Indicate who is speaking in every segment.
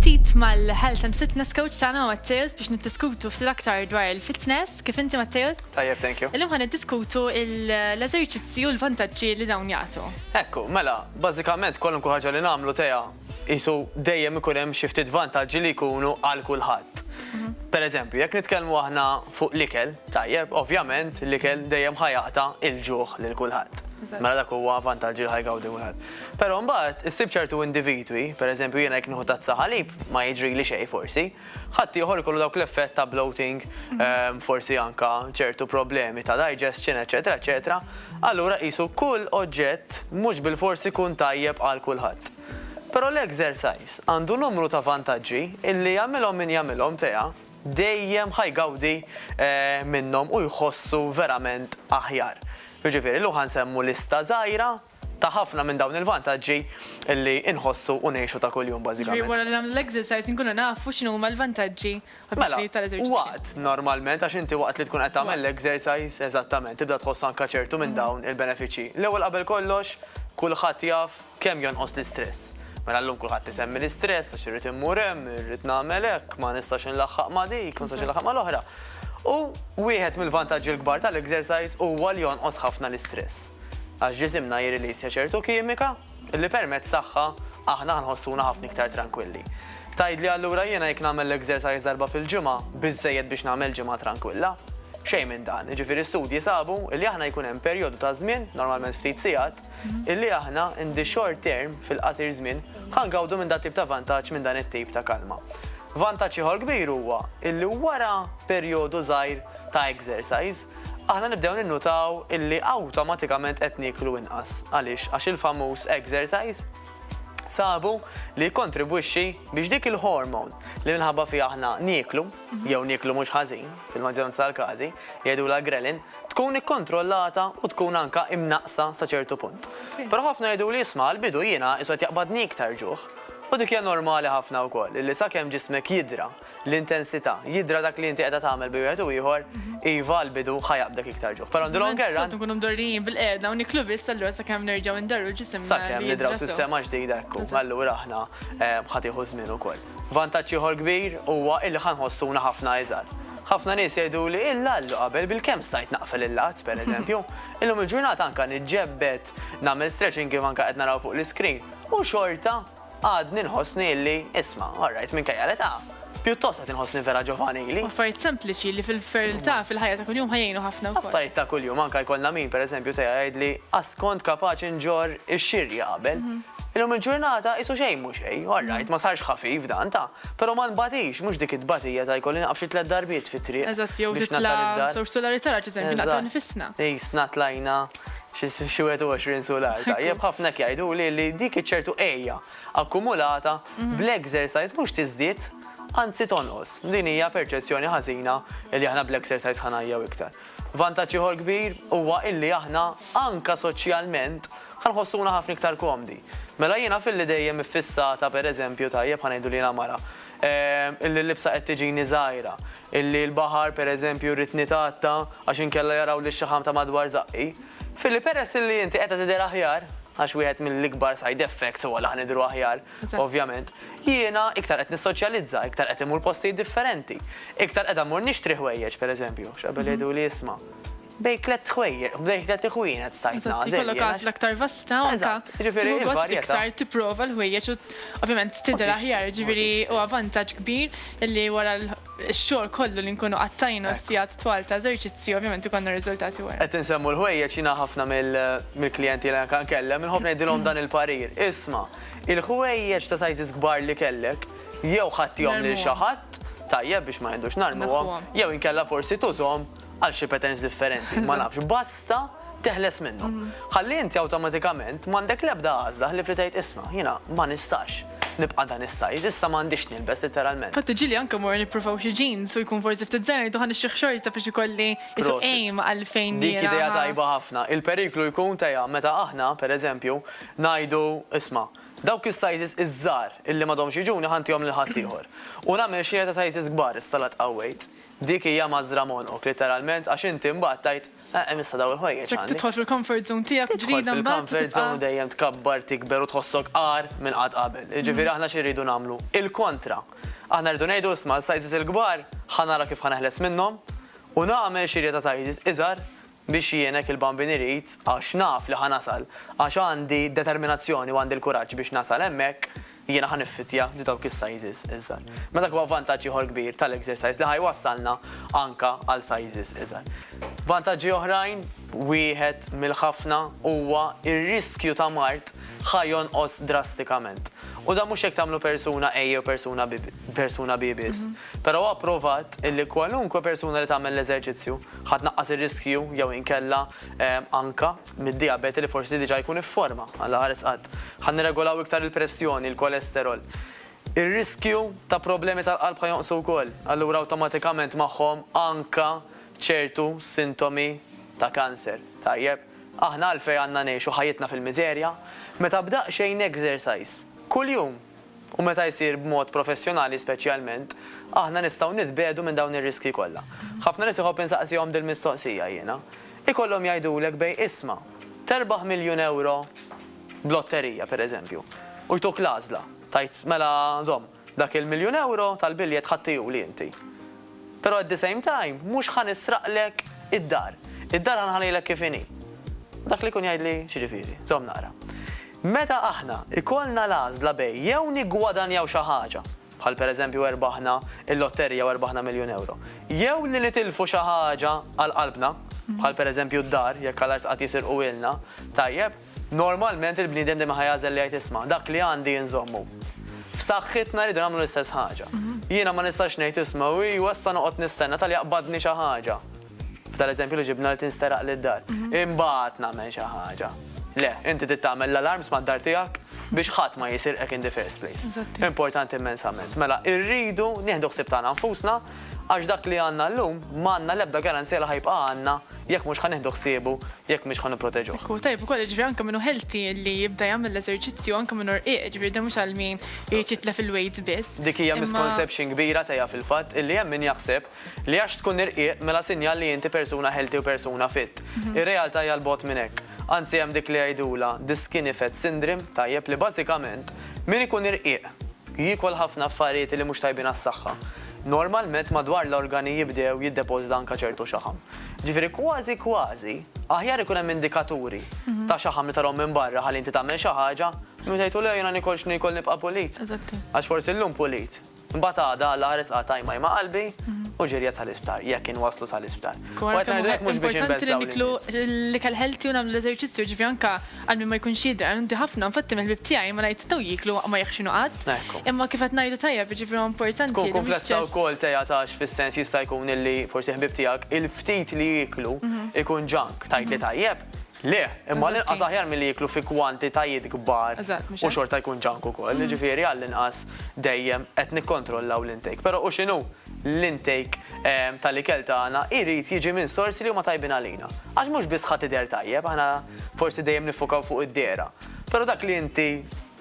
Speaker 1: ftit mal-health and fitness coach tagħna Mattejos biex niddiskutu ftit aktar dwar il-fitness. Kif inti Mattejos?
Speaker 2: Tajjeb, thank you.
Speaker 1: Illum ħan niddiskutu l-eżerċizzi u l-vantaġġi li dawn jagħtu.
Speaker 2: Ekku, mela, bażikament kwalunkwe ħaġa li nagħmlu teja isu dejjem ikun hemm xi ftit vantaġġi li jkunu għal kulħadd. Pereżempju, jekk nitkellmu aħna fuq l-ikel, tajjeb, ovvjament l-ikel dejjem ħajaqta' il-ġuħ lil kulħadd. Mela dak huwa vantaġġi li ħajgawdi wieħed. Però mbagħad issib ċertu individwi, pereżempju jiena jekk nieħu tazza ħalib ma jiġrili xejn forsi, ħadd ieħor ikollu dawk l-effett ta' bloating, forsi anka ċertu problemi ta' digestion, eċetera, eċetera. Allura qisu kull oġġett mhux bil-forsi kun tajjeb għal kulħadd. Però l-exercise għandu numru ta' vantaġġi illi jagħmilhom min jagħmilhom teja dejjem ħajgawdi minnhom u jħossu verament aħjar. Jiġifieri illum ħansemmu lista żgħira ta' ħafna minn dawn il-vantaġġi illi inħossu u ngħixu ta' kuljum bażikament.
Speaker 1: Wara li nagħmlu l-exercise nkunu nafu x'inhu huma l-vantaġġi tal-eżerċizzi.
Speaker 2: Waqt normalment għax inti waqt li tkun qed tagħmel l-exercise eżattament tibda tħoss anke ċertu minn dawn il-benefiċċji. L-ewwel qabel kollox kulħadd jaf kemm jonqos l-istress. Mela llum kulħadd isemmi l-istress għax irrid immur hemm, irrid nagħmel hekk, ma nistax inlaħħaq ma' dik, ma nistax inlaħħaq mal-oħra. U wieħed mill-vantaġġi l-kbar tal-exercise huwa li jonqos ħafna l-istress. Għax ġisimna jirrilisja ċertu kimika li permezz tagħha aħna nħossuna ħafna iktar tranquilli. Tgħidli allura jiena jekk nagħmel l-exercise darba fil-ġimgħa biżżejjed biex nagħmel ġimgħa tranquilla. Xejn minn dan, jiġifieri studji sabu li aħna jkun hemm perjodu ta' żmien, normalment ftit sigħat, illi aħna in the short term fil-qasir żmien ħangawdu minn dat tip ta' vantaġġ minn dan it-tip ta' kalma. Vantaġġ ieħor kbir huwa illi wara perjodu żgħir ta' exercise aħna nibdew ninnutaw illi awtomatikament qed nieklu inqas. Għaliex? Għax il-famuż exercise sabu li jkontribwixxi biex dik il-hormon li minħabba fi aħna nieklu, jew nieklu mhux ħażin, fil-maġġoranza tal-każi, jgħidula grelin, tkun ikkontrollata u tkun anka imnaqsa sa ċertu punt. Però ħafna jgħidu li jisma' l-bidu jiena qed jaqbadni iktar ġuħ. U dik hija normali ħafna wkoll, illi sakemm ġismek jidra l-intensità, jidra dak li inti qiegħda tagħmel bi wieħed u ieħor, iva l-bidu ħajaqbdek iktar ġuħ. Però ndilhom gerra.
Speaker 1: Nkunu mdorrijin bil-qiegħda u niklu biss allura sakemm nerġgħu ndarru ġisimna.
Speaker 2: Sakemm nidraw sistema ġdida hekk, allura aħna ħadd ieħu żmien ukoll. Vantaġġ ieħor kbir huwa illi ħanħossuna ħafna iżgħar. Ħafna nies jgħiduli illallu qabel bil-kemm stajt naqfel il-lat, pereżempju. Illum il-ġurnata anke niġġebbed nagħmel stretching kif anke qed naraw fuq l-iskrin. U xorta għadni nħossni illi isma', alright, minkejja l-età, pjuttost qed inħossni vera ġovanili.
Speaker 1: Affarijiet sempliċi li fil-fertilità fil-ħajja ta' kuljum ħajjinu ħafna wkoll.
Speaker 2: Affarijiet ta' kuljum anke jkollna min pereżempju tgħid jgħidli kont kapaċi nġorr ix-xirja qabel. Illum il-ġurnata isu xejn mhux xejn, alright, ma sarx ħafif dan ta', però ma nbatix, mhux dik it-tbatija ta' jkolli naqaf xi tliet darbiet fit-triq.
Speaker 1: Eżatt, jew titla' sors solari tara ġeżempju naqgħu nifissna.
Speaker 2: Isna tlajna xi 21 solar. Tajjeb ħafna jgħidu li dik iċ-ċertu ejja akkumulata bl-exercise mhux tiżdied, anzi tonqos. Din hija perċezzjoni ħażina li aħna bl-exercise ħanajjew iktar. Vantaġġ ieħor kbir huwa illi aħna anka soċjalment ħanħossuna ħafna iktar komdi. Mela jiena fil-li dejjem iffissata pereżempju tajjeb ħanejdu li mara. Illi l-libsa qed tiġini żgħira, illi l-baħar pereżempju rrid nitatta għax inkella jaraw li x-xaħam ta' madwar zaqqi. Filli peress illi inti qed tidher aħjar, għax wieħed mill-ikbar side effects huwa li ħanidru aħjar, ovvjament. Jiena iktar qed nissoċjalizza, iktar qed imur postijiet differenti. Iktar qed amur nixtri ħwejjeġ pereżempju, x'qabel jgħidu li jisma'. Bejk tliet ħwejjeġ, bejk tliet iħwien qed stajt nażel.
Speaker 1: Ikollok għażla aktar vasta anke.
Speaker 2: Ġifieri
Speaker 1: iktar tipprova l-ħwejjeġ u ovvjament tidher aħjar, ġifieri huwa vantaġġ kbir illi wara x-xogħol kollu li nkunu qattajna sigħat twal ta' eżerċizzi ovvjament ikollna riżultati wara.
Speaker 2: Qed insemmu l-ħwejjeġ jiena ħafna mill-klijenti li anke nkellem inħobb ngħidilhom dan il-parir. Isma' il-ħwejjeġ ta' sizes kbar li kellek jew ħadtihom lil xi ħadd tajjeb biex ma jgħidux narmuhom, jew inkella forsi tużhom għal xi patterns differenti, ma nafx, basta teħles minnhom. Ħalli inti awtomatikament m'għandek l-ebda għażla li tgħid isma' jiena ma nistax nibqa' dan is-sajż, issa m'għandix nilbes literalment.
Speaker 1: Ħadd tiġili anke mor nippruvaw xi jeans u jkun forsi ftit żgħar jduħan ix-xieħ xorta biex ikolli isu aim għal fejn
Speaker 2: dik idea tajba ħafna. Il-periklu jkun tajja meta aħna pereżempju ngħidu isma' dawk is-sizes iż-żgħar illi m'għadhomx jiġuni ħantihom lil ħadd ieħor. U nagħmel xi ta' sizes kbar issa la tqawwejt. Dik hija mażra monqok literalment għax inti mbagħad tajt Missa daw il-ħwejjeġ
Speaker 1: Ċek
Speaker 2: għandi.
Speaker 1: tidħol fil-comfort zone tiegħek
Speaker 2: Tidħol
Speaker 1: ġdida
Speaker 2: fil-comfort zone dejjem tkabbar tikber u tħossok qar minn qatt qabel. Ġifieri aħna x'irridu nagħmlu? Il-kontra. Aħna rridu ngħidu isma' l-sizes il-kbar ħanara kif ħaneħles minnhom u nagħmel xirja ta' sizes iżgħar biex jienek il-bambin irid għax naf li ħanasal, għax għandi determinazzjoni u għandi l-kuraġġ biex nasal hemmhekk jiena ħaniffitja li dawk is-sizes iżgħar. Meta huwa vantaġġ ieħor kbir tal-exercise li ħajwassalna anka għal sizes iżgħar. Vantaġġi oħrajn wieħed mill-ħafna huwa ir-riskju ta' mart ħajonqos drastikament. U da mhux hekk tagħmlu persuna A jew persuna B biss. Però huwa approvat illi kwalunkwe persuna li tagħmel l-eżerċizzju ħadd naqqas ir-riskju jew inkella anka mid-diabete li forsi diġà jkun ifforma għal ħares qatt. Ħan nirregolaw iktar il-pressjoni, il-kolesterol. Ir-riskju ta' problemi tal-qalb ħajonqsu wkoll. Allura awtomatikament magħhom anka ċertu sintomi ta' kanser. Tajjeb, aħna għalfej għandna ngħixu ħajjitna fil-miżerja meta bda' xejn exercise. Kuljum, u meta jsir b'mod professjonali speċjalment, aħna nistgħu nitbedu minn dawn ir-riski kollha. Ħafna nies iħobb insaqsihom dil-mistoqsija jiena. Ikollhom jgħidulek bej isma' terbaħ miljun euro b'lotterija pereżempju. U jtuk l-għażla, tajt mela żomm, dak il-miljun euro tal-biljett ħaddiju li inti. Però at the same time, mhux ħanisraqlek id-dar. Id-dar ħanħalilek kif inhi. Dak li kun jgħidli xiġifieri, żomm nara. Meta aħna ikollna l-għażla bej jew niggwadanjaw xi ħaġa, bħal pereżempju erbaħna il-lotterija u erbaħna miljun euro, jew li nitilfu xi ħaġa għal qalbna, bħal pereżempju d-dar jekk għal qatt jisirqu ilna, tajjeb, normalment il-bniedem dejjem ħajażel li jgħid isma' dak li għandi inżommu. F'saħħitna rridu nagħmlu l-istess ħaġa. Jiena ma nistax ngħid isma' wassa noqgħod nistenna tal jaqbadni xi ħaġa. F'tal-eżempju li ġibna li tinsteraq lid-dar. Imbagħad nagħmel xi ħaġa. Le, inti tittamel l-alarms mad-dar tiegħek biex ħadd ma jisirqek in the first place. Importanti immensament. Mela, irridu nieħdu ħsieb tagħna nfusna għax dak li għandna llum m'għandna l-ebda garanzija li ħajbqa' għandna jekk mhux ħanieħdu ħsiebu jekk mhix ħanipproteġuh.
Speaker 1: Tajb ukoll ġifieri anke minnu healthy li jibda jagħmel l-eżerċizzju anke minnu rqiq, ġifieri mhux għal min irid jitlef il-weight biss.
Speaker 2: Dik hija misconception kbira tejja fil-fatt illi hemm min jaħseb li għax tkun irqiq mela sinjal li inti persuna healthy u persuna fit. Ir-realtà hija l-bot minn hekk. Anzi hemm dik li jgħidula the skinny fat syndrome tajjeb li bażikament min ikun irqiq jiekol ħafna affarijiet li mhux tajbin għas-saħħa. Normalment madwar l-organi jibdew jiddepożita anke ċertu xaħam. Ġifieri kważi aħjar ikun hemm indikaturi ta' xaħam li tarhom minn barra ħalli inti tagħmel xi ħaġa minn tgħidu le jiena nikolx nikol nibqa' pulit. Għax forsi llum pulit. Imbagħad għada l-ħares qatajma ma' qalbi u ġirja sal-isptar, jekk inwaslu sal-isptar.
Speaker 1: Importanti li niklu l-ikel healthy u nagħmlu l-eżerċizzju ġifieri anke għal min ma jkunx jidher għandi ħafna nfatti mill-bib tiegħi ma ngħid jistgħu jiklu ma jaħxinu qatt. Imma kif qed ngħidu tajjeb ġifieri importanti.
Speaker 2: Tkun komplessa wkoll tejjatax fis-sens jista' jkun illi forsi ħbib tiegħek il-ftit li jiklu ikun junk tajt li tajjeb. Le, imma l-inqas aħjar milli jiklu fi kwantitajiet kbar u xorta jkun ġank ukoll. Ġifieri għall-inqas dejjem qed nikkontrollaw l-intake. Però u x'inhu l-intake tal-ikel tagħna irid jiġi minn sorsi li huma tajbin għalina. Għax mhux biss ħadd idher tajjeb, aħna forsi dejjem nifokaw fuq id-dera. Però dak li inti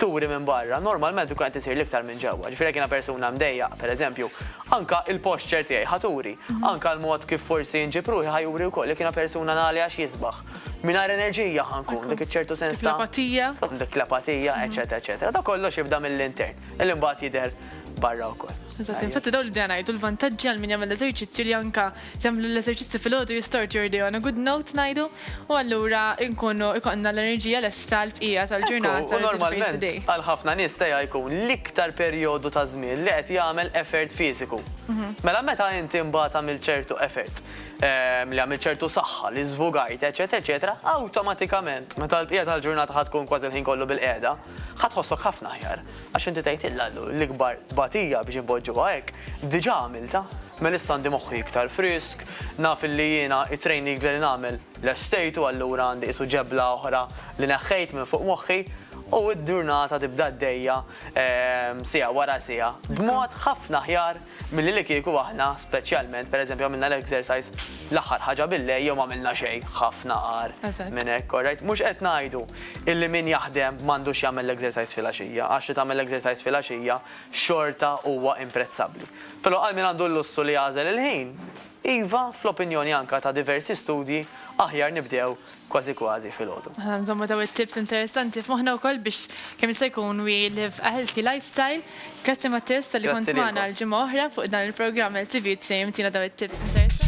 Speaker 2: turi minn barra, normalment ikun qed isir l-iktar minn ġewwa. Ġifieri jiena persuna mdejjaq, pereżempju, anka il-posture tiegħi ħaturi, anka l-mod kif forsi nġib ruħi ħajuri wkoll li kiena persuna nagħli għax jisbaħ. Mingħajr enerġija ħankun dik iċ-ċertu sens ta' dik l-apatija, eċetera, eċetera. Da kollox jibda mill-intern, illi mbagħad jidher barra wkoll.
Speaker 1: Eżatt, infatti dawn li bdejna ngħidu l-vantaġġi għal min jagħmel l-eżerċizzju li anke jagħmlu l-eżerċizzju fil-għodu jistart your day on a good note ngħidu u allura nkunu ikollna l-enerġija lesta l-bqija tal-ġurnata.
Speaker 2: U normalment għal ħafna nies tejja jkun l-iktar perjodu ta' żmien li qed jagħmel effort fiżiku. Mela meta inti mbagħad tagħmel ċertu effort li għamil ċertu saħħa li żvugajt, eċetera, eċetera, awtomatikament meta l-bqija tal-ġurnata ħadd tkun kważi l-ħin kollu bil-qiegħda, ħadd ħossok ħafna aħjar għax inti tgħidilha l-ikbar tbatija biex inpoġġuha hekk diġà għamilta. Mela issa għandi moħħi iktar frisk, naf li jiena it-training li nagħmel l-estejtu allura għandi isu ġebla oħra li neħħejt minn fuq moħħi u d-ġurnata tibda d-dejja sija wara sija. B'mod ħafna aħjar milli li kieku aħna speċjalment pereżempju għamilna l-exercise l-aħħar ħaġa billej jew m'għamilna xejn ħafna qar minn hekk, alright? Mhux qed ngħidu illi min jaħdem m'għandux jagħmel l-exercise fil-għaxija, għax li tagħmel l-exercise fil-għaxija xorta huwa imprezzabbli. Però għal min għandu l-lussu li jażel il-ħin, iva, fl-opinjoni anka ta' diversi studji, aħjar nibdew kważi fil-ħodu.
Speaker 1: Nżommu daw it-tips interessanti f'moħna wkoll biex kemm jista' jkun we live a healthy lifestyle. Grazzi Mattias tal-li kont magħna l-ġimgħa oħra fuq dan il-programm LTV tina daw it-tips interessanti.